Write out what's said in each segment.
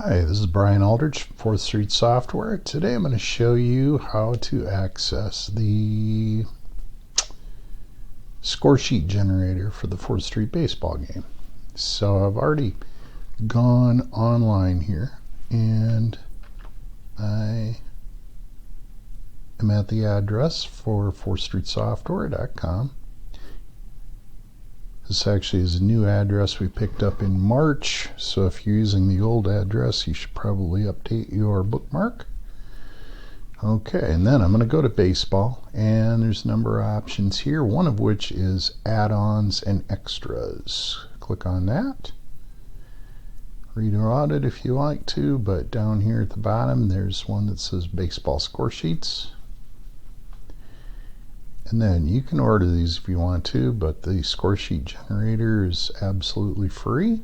Hi, this is Brian Aldrich, 4th Street Software. Today I'm going to show you how to access the Scoresheet generator for the 4th Street baseball game. So I've already gone online here and I am at the address for 4thstreetsoftware.com. This actually is a new address we picked up in March, so if you're using the old address, you should probably update your bookmark. Okay, and then I'm going to go to baseball, and there's a number of options here, one of which is add-ons and extras. Click on that. Read or audit if you like to, but down here at the bottom, there's one that says Baseball Score Sheets. And then you can order these if you want to, but the Scoresheet generator is absolutely free.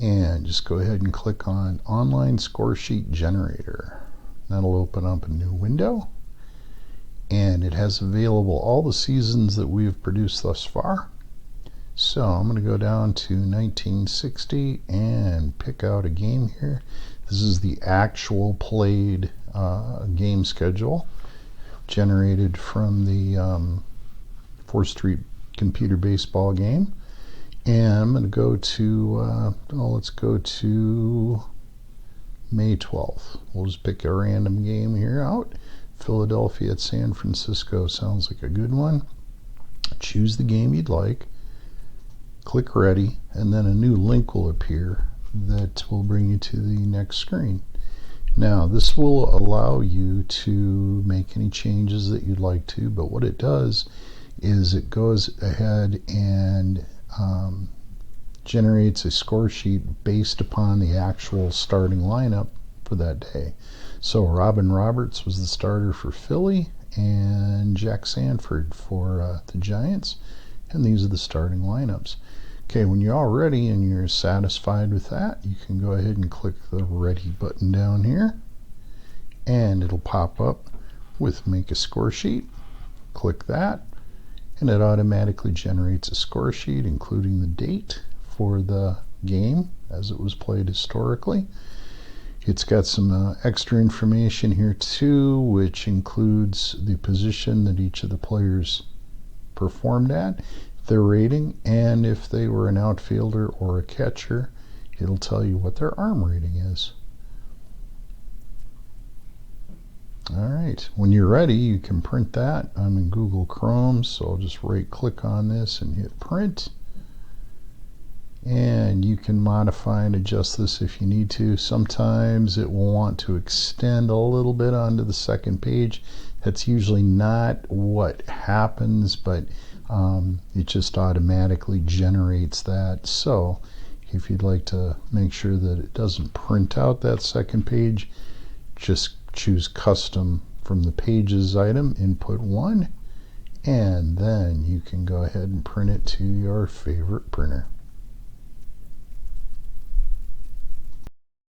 And just go ahead and click on Online Scoresheet Generator. That'll open up a new window. And it has available all the seasons that we have produced thus far. So I'm going to go down to 1960 and pick out a game here. This is the actual played game schedule, generated from the 4th Street computer baseball game. And I'm going to go to, let's go to May 12th. We'll just pick a random game here out. Philadelphia at San Francisco sounds like a good one. Choose the game you'd like. Click ready, and then a new link will appear that will bring you to the next screen. Now this will allow you to make any changes that you'd like to, but what it does is it goes ahead and generates a score sheet based upon the actual starting lineup for that day. So Robin Roberts was the starter for Philly and Jack Sanford for the Giants, and these are the starting lineups. Okay, when you're all ready and you're satisfied with that, you can go ahead and click the Ready button down here, and it'll pop up with Make a Score Sheet. Click that, and it automatically generates a score sheet, including the date for the game as it was played historically. It's got some extra information here too, which includes the position that each of the players performed at, their rating, and if they were an outfielder or a catcher, it'll tell you what their arm rating is. Alright, when you're ready, you can print that. I'm in Google Chrome, so I'll just right click on this and hit print. And you can modify and adjust this if you need to. Sometimes it will want to extend a little bit onto the second page. That's usually not what happens, but it just automatically generates that. So if you'd like to make sure that it doesn't print out that second page, just choose Custom from the Pages item, Input 1, and then you can go ahead and print it to your favorite printer.